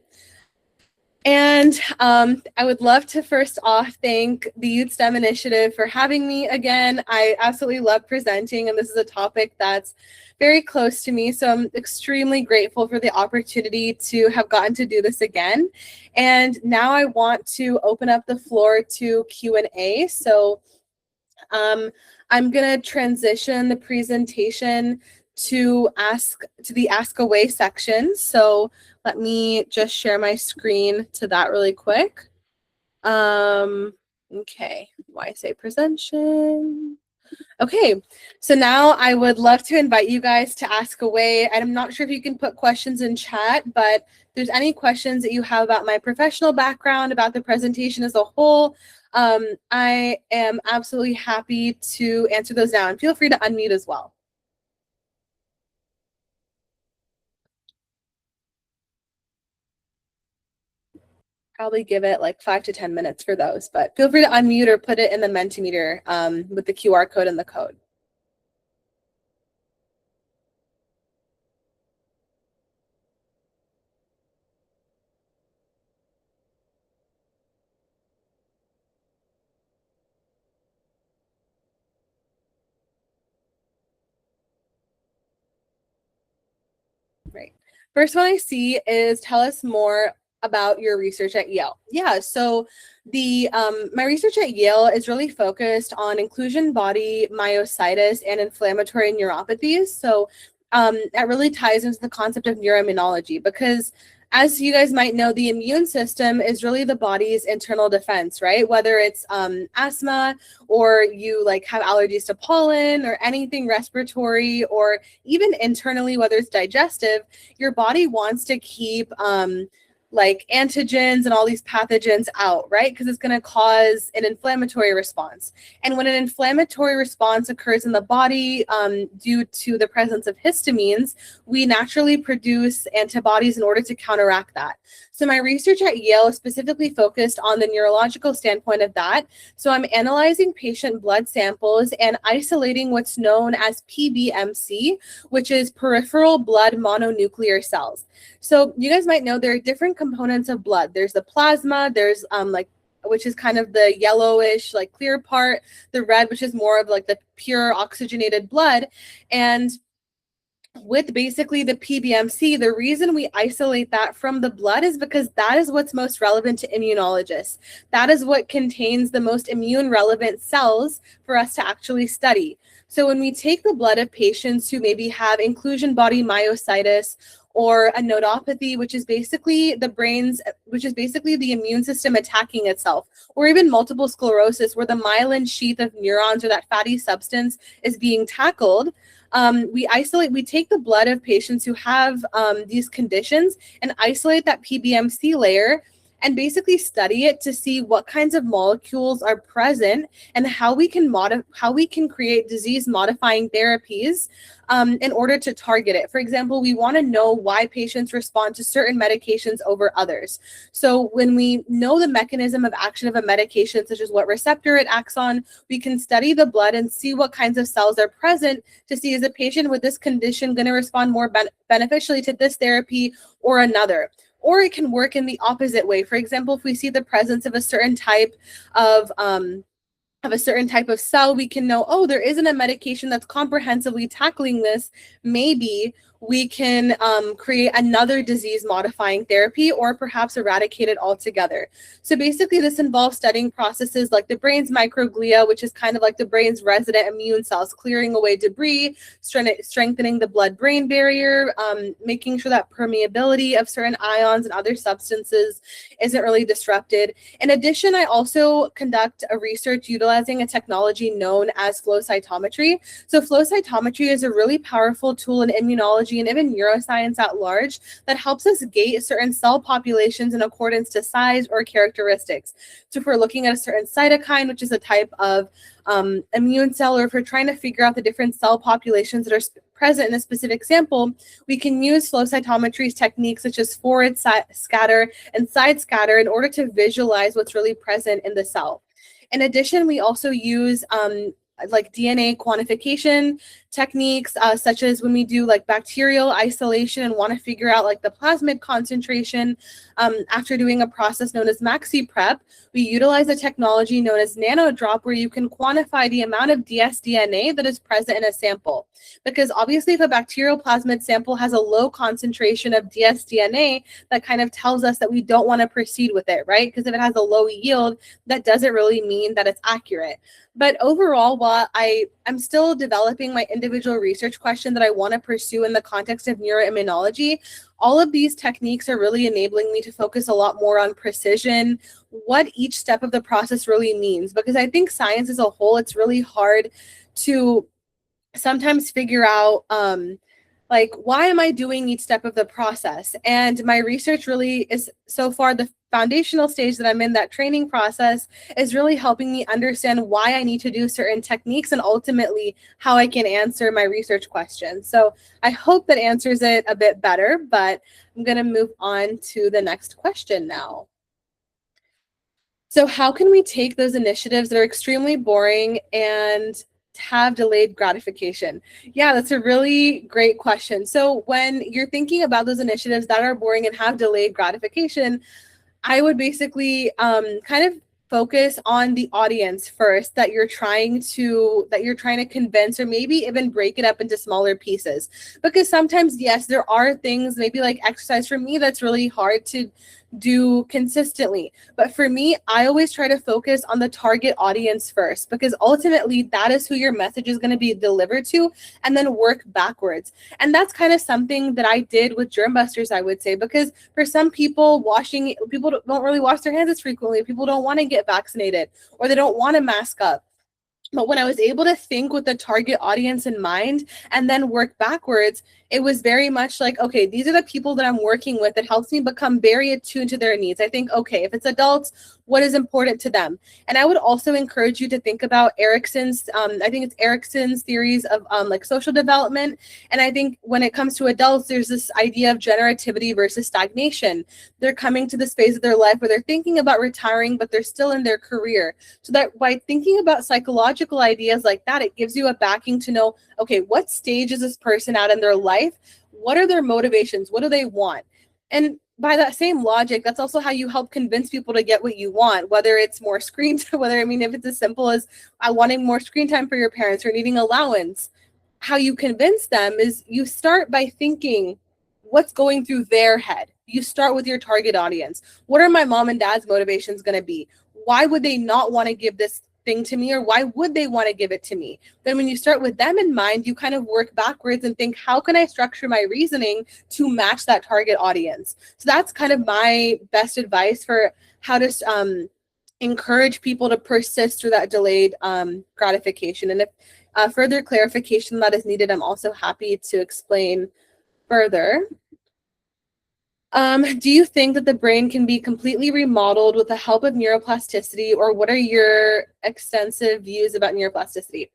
And I would love to first off thank the Youth STEM Initiative for having me again. I absolutely love presenting, and this is a topic that's very close to me. So I'm extremely grateful for the opportunity to have gotten to do this again. And now I want to open up the floor to Q&A. So I'm going to transition the presentation to the Ask Away section. So let me just share my screen to that really quick. Okay, why say presentation? Okay, so now I would love to invite you guys to ask away. I'm not sure if you can put questions in chat, but if there's any questions that you have about my professional background, about the presentation as a whole, I am absolutely happy to answer those now. And feel free to unmute as well. Probably give it like 5 to 10 minutes for those, but feel free to unmute or put it in the Mentimeter with the QR code and the code. Right. First one I see is tell us more about your research at Yale. Yeah, so the my research at Yale is really focused on inclusion body myositis and inflammatory neuropathies. So that really ties into the concept of neuroimmunology because as you guys might know, the immune system is really the body's internal defense, right? Whether it's asthma or you like have allergies to pollen or anything respiratory or even internally, whether it's digestive, your body wants to keep like antigens and all these pathogens out, right? Because it's going to cause an inflammatory response. And when an inflammatory response occurs in the body due to the presence of histamines, we naturally produce antibodies in order to counteract that. So my research at Yale is specifically focused on the neurological standpoint of that. So I'm analyzing patient blood samples and isolating what's known as PBMC, which is peripheral blood mononuclear cells. So you guys might know there are different components of blood. There's the plasma, there's which is kind of the yellowish, like clear part, the red, which is more of like the pure oxygenated blood. And with basically the PBMC, the reason we isolate that from the blood is because that is what's most relevant to immunologists. That is what contains the most immune relevant cells for us to actually study. So when we take the blood of patients who maybe have inclusion body myositis or a nodopathy, which is basically the immune system attacking itself, or even multiple sclerosis, where the myelin sheath of neurons or that fatty substance is being tackled, we take the blood of patients who have these conditions and isolate that PBMC layer and basically study it to see what kinds of molecules are present and how we can create disease modifying therapies in order to target it. For example, we want to know why patients respond to certain medications over others. So when we know the mechanism of action of a medication, such as what receptor it acts on, we can study the blood and see what kinds of cells are present to see, is a patient with this condition going to respond more beneficially to this therapy or another. Or it can work in the opposite way. For example, if we see the presence of a certain type of cell, we can know, oh, there isn't a medication that's comprehensively tackling this, maybe, we can create another disease-modifying therapy or perhaps eradicate it altogether. So basically, this involves studying processes like the brain's microglia, which is kind of like the brain's resident immune cells, clearing away debris, strengthening the blood-brain barrier, making sure that permeability of certain ions and other substances isn't really disrupted. In addition, I also conduct a research utilizing a technology known as flow cytometry. So flow cytometry is a really powerful tool in immunology and even neuroscience at large that helps us gate certain cell populations in accordance to size or characteristics. So if we're looking at a certain cytokine, which is a type of immune cell, or if we're trying to figure out the different cell populations that are present in a specific sample, we can use flow cytometry's techniques such as forward scatter and side scatter in order to visualize what's really present in the cell. In addition, we also use like DNA quantification techniques, such as when we do like bacterial isolation and want to figure out like the plasmid concentration. After doing a process known as maxi prep, we utilize a technology known as nanodrop, where you can quantify the amount of dsDNA that is present in a sample. Because obviously, if a bacterial plasmid sample has a low concentration of dsDNA, that kind of tells us that we don't want to proceed with it, right? Because if it has a low yield, that doesn't really mean that it's accurate. But overall, while I'm still developing my individual research question that I want to pursue in the context of neuroimmunology, all of these techniques are really enabling me to focus a lot more on precision, what each step of the process really means. Because I think science as a whole, it's really hard to sometimes figure out like, why am I doing each step of the process? And my research really is, so far, the foundational stage that I'm in, that training process, is really helping me understand why I need to do certain techniques and ultimately how I can answer my research questions. So I hope that answers it a bit better, but I'm going to move on to the next question now. So how can we take those initiatives that are extremely boring and have delayed gratification? Yeah, that's a really great question. So when you're thinking about those initiatives that are boring and have delayed gratification, I would basically kind of focus on the audience first that you're trying to convince, or maybe even break it up into smaller pieces. Because sometimes, yes, there are things, maybe like exercise for me, that's really hard to do consistently. But for me, I always try to focus on the target audience first, because ultimately that is who your message is going to be delivered to, and then work backwards. And that's kind of something that I did with germ busters, I would say, because for some people, people don't really wash their hands as frequently. People don't want to get vaccinated, or they don't want to mask up. But when I was able to think with the target audience in mind and then work backwards, it was very much like, okay, these are the people that I'm working with. It helps me become very attuned to their needs. I think, okay, if it's adults, what is important to them? And I would also encourage you to think about Erickson's, I think it's Erickson's theories of like social development. And I think when it comes to adults, there's this idea of generativity versus stagnation. They're coming to this phase of their life where they're thinking about retiring, but they're still in their career. So that by thinking about psychological ideas like that, it gives you a backing to know, okay, what stage is this person at in their life? What are their motivations? What do they want? And by that same logic, that's also how you help convince people to get what you want, whether it's more screen time, if it's as simple as wanting more screen time for your parents or needing allowance. How you convince them is you start by thinking what's going through their head. You start with your target audience. What are my mom and dad's motivations going to be? Why would they not want to give this thing to me, or why would they want to give it to me? Then when you start with them in mind, you kind of work backwards and think, how can I structure my reasoning to match that target audience? So that's kind of my best advice for how to encourage people to persist through that delayed gratification. And if further clarification that is needed, I'm also happy to explain further. Do you think that the brain can be completely remodeled with the help of neuroplasticity, or what are your extensive views about neuroplasticity?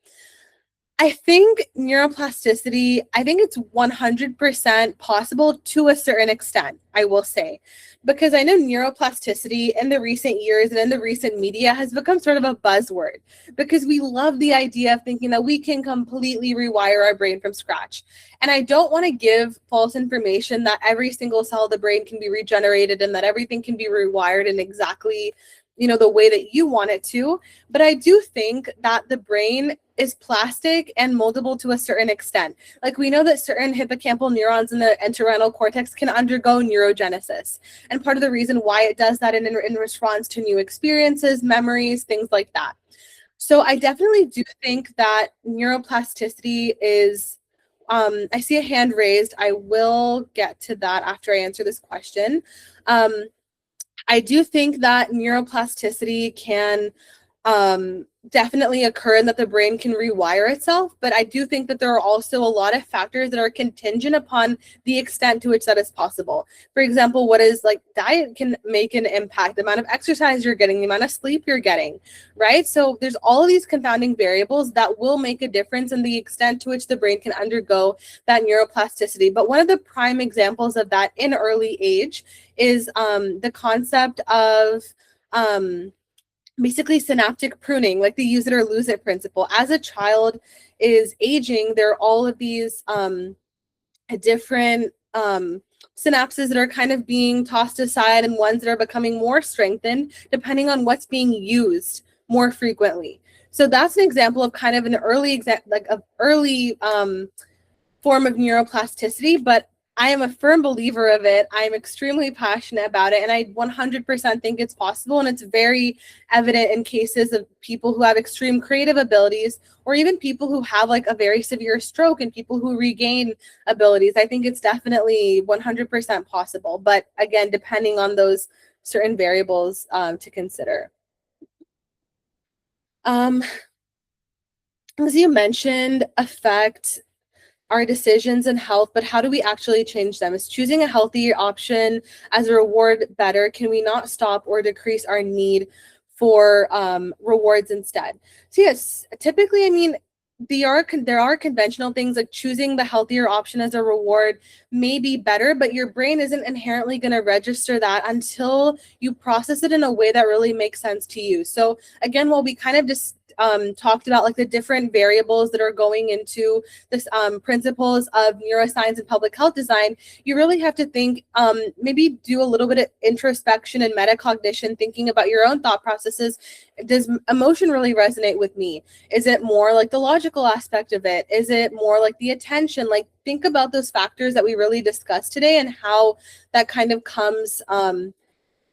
I think neuroplasticity, I think it's 100% possible to a certain extent, I will say, because I know neuroplasticity in the recent years and in the recent media has become sort of a buzzword, because we love the idea of thinking that we can completely rewire our brain from scratch. And I don't want to give false information that every single cell of the brain can be regenerated and that everything can be rewired in exactly, the way that you want it to. But I do think that the brain is plastic and moldable to a certain extent. Like we know that certain hippocampal neurons in the entorhinal cortex can undergo neurogenesis. And part of the reason why it does that in response to new experiences, memories, things like that. So I definitely do think that neuroplasticity is, I see a hand raised. I will get to that after I answer this question. I do think that neuroplasticity can definitely occur and that the brain can rewire itself. But I do think that there are also a lot of factors that are contingent upon the extent to which that is possible. For example, what is like diet can make an impact, the amount of exercise you're getting, the amount of sleep you're getting, right? So there's all of these confounding variables that will make a difference in the extent to which the brain can undergo that neuroplasticity. But one of the prime examples of that in early age is the concept of basically synaptic pruning, like the use it or lose it principle. As a child is aging, there are all of these different synapses that are kind of being tossed aside and ones that are becoming more strengthened depending on what's being used more frequently. So that's an example of kind of an early form of neuroplasticity, but I am a firm believer of it. I'm extremely passionate about it, and I 100% think it's possible, and it's very evident in cases of people who have extreme creative abilities, or even people who have like a very severe stroke and people who regain abilities. I think it's definitely 100% possible, but again, depending on those certain variables to consider. As you mentioned, affect our decisions and health, but how do we actually change them? Is choosing a healthier option as a reward better? Can we not stop or decrease our need for rewards instead? So yes, typically, I mean, there are conventional things like choosing the healthier option as a reward may be better, but your brain isn't inherently going to register that until you process it in a way that really makes sense to you. So again, while we kind of just talked about like the different variables that are going into this principles of neuroscience and public health design, you really have to think, maybe do a little bit of introspection and metacognition, thinking about your own thought processes. Does emotion really resonate with me? Is it more like the logical aspect of it? Is it more like the attention? Like think about those factors that we really discussed today and how that kind of comes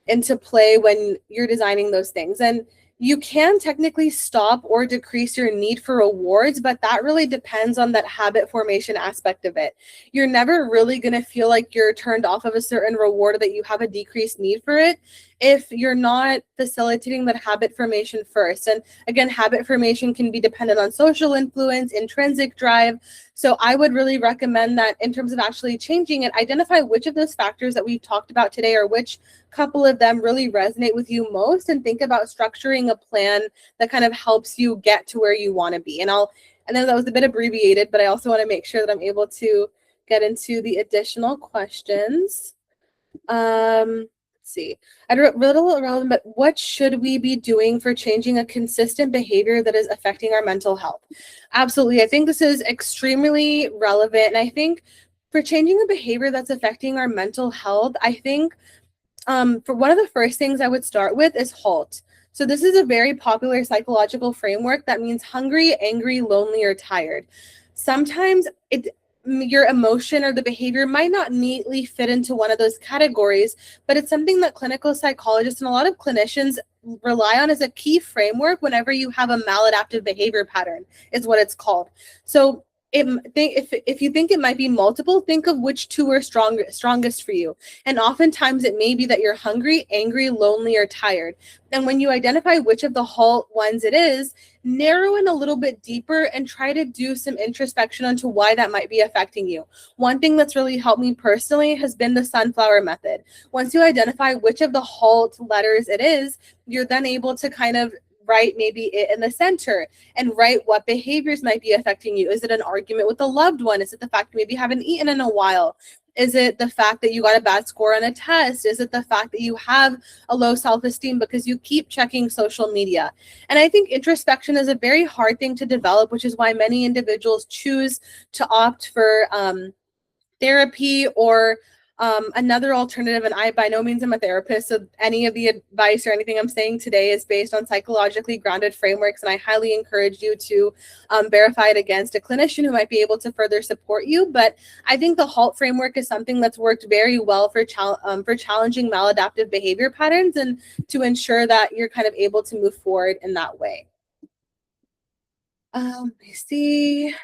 into play when you're designing those things. And you can technically stop or decrease your need for rewards, but that really depends on that habit formation aspect of it. You're never really going to feel like you're turned off of a certain reward or that you have a decreased need for it if you're not facilitating that habit formation first. And again, habit formation can be dependent on social influence, intrinsic drive. So I would really recommend that in terms of actually changing it, identify which of those factors that we've talked about today or which couple of them really resonate with you most, and think about structuring a plan that kind of helps you get to where you want to be. And I know that was a bit abbreviated, but I also want to make sure that I'm able to get into the additional questions. Let's see. I wrote a little irrelevant, but what should we be doing for changing a consistent behavior that is affecting our mental health? Absolutely. I think this is extremely relevant. And I think for changing a behavior that's affecting our mental health, I think for one of the first things I would start with is HALT. So this is a very popular psychological framework that means hungry, angry, lonely, or tired. Sometimes your emotion or the behavior might not neatly fit into one of those categories, but it's something that clinical psychologists and a lot of clinicians rely on as a key framework whenever you have a maladaptive behavior pattern, is what it's called. So if you think it might be multiple, think of which two are strongest for you. And oftentimes it may be that you're hungry, angry, lonely, or tired. And when you identify which of the HALT ones it is, narrow in a little bit deeper and try to do some introspection onto why that might be affecting you. One thing that's really helped me personally has been the sunflower method. Once you identify which of the HALT letters it is, you're then able to kind of write maybe it in the center and write what behaviors might be affecting you. Is it an argument with a loved one? Is it the fact that maybe you haven't eaten in a while? Is it the fact that you got a bad score on a test? Is it the fact that you have a low self-esteem because you keep checking social media? And I think introspection is a very hard thing to develop, which is why many individuals choose to opt for therapy or Another alternative, and I by no means am a therapist, so any of the advice or anything I'm saying today is based on psychologically grounded frameworks, and I highly encourage you to verify it against a clinician who might be able to further support you. But I think the HALT framework is something that's worked very well for challenging maladaptive behavior patterns and to ensure that you're kind of able to move forward in that way. Let me see.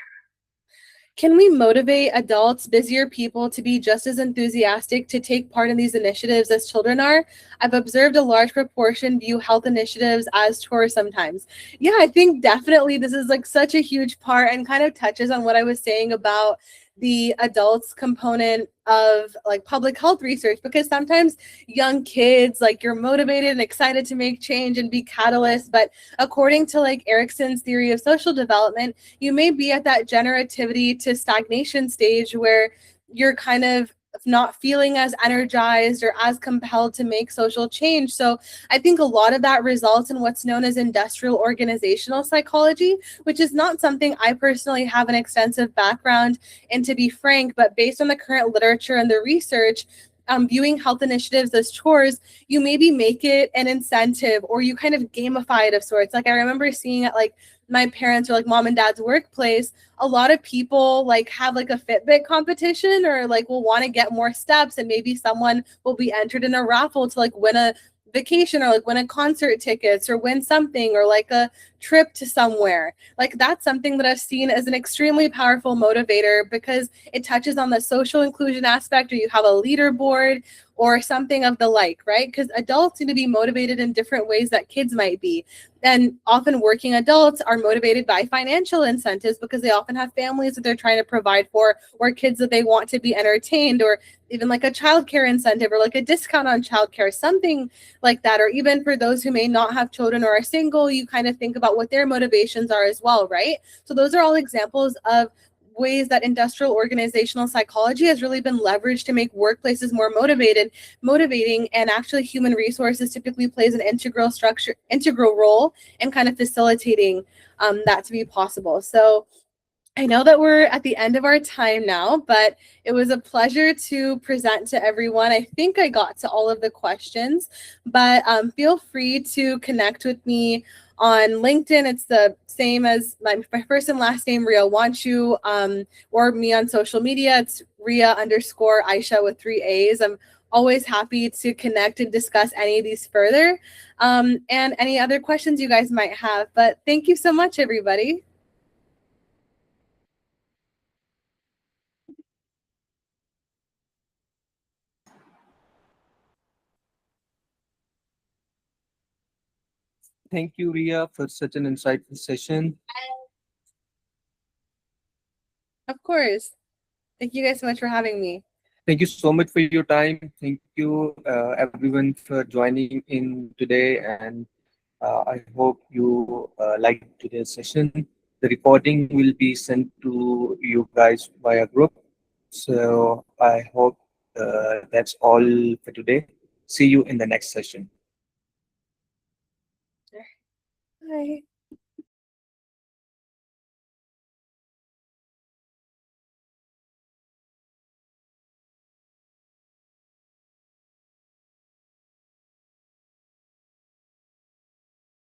Can we motivate adults, busier people to be just as enthusiastic to take part in these initiatives as children are? I've observed a large proportion view health initiatives as chores sometimes. Yeah, I think definitely this is like such a huge part and kind of touches on what I was saying about the adults component of like public health research, because sometimes young kids, like, you're motivated and excited to make change and be catalysts, but according to like Erickson's theory of social development, you may be at that generativity to stagnation stage where you're kind of not feeling as energized or as compelled to make social change. So I think a lot of that results in what's known as industrial organizational psychology, which is not something I personally have an extensive background in, to be frank, but based on the current literature and the research, viewing health initiatives as chores, you maybe make it an incentive or you kind of gamify it of sorts. Like I remember seeing at like my parents or like mom and dad's workplace, a lot of people like have like a Fitbit competition or like will want to get more steps, and maybe someone will be entered in a raffle to like win a vacation or like win a concert tickets or win something or like a trip to somewhere. Like that's something that I've seen as an extremely powerful motivator because it touches on the social inclusion aspect, or you have a leaderboard or something of the like, right? Because adults need to be motivated in different ways that kids might be. And often working adults are motivated by financial incentives because they often have families that they're trying to provide for, or kids that they want to be entertained, or even like a childcare incentive or like a discount on childcare, something like that. Or even for those who may not have children or are single, you kind of think about what their motivations are as well, right? So those are all examples of ways that industrial organizational psychology has really been leveraged to make workplaces more motivating, and actually human resources typically plays an integral role in kind of facilitating that to be possible. So I know that we're at the end of our time now, but it was a pleasure to present to everyone. I think I got to all of the questions, but feel free to connect with me on LinkedIn. It's the same as my first and last name, Rhea Wanchoo, or me on social media. It's Rhea_Aisha with 3 A's. I'm always happy to connect and discuss any of these further, and any other questions you guys might have. But thank you so much, everybody. Thank you, Ria, for such an insightful session. Of course. Thank you guys so much for having me. Thank you so much for your time. Thank you, everyone, for joining in today. And I hope you liked today's session. The recording will be sent to you guys via group. So I hope that's all for today. See you in the next session. Bye.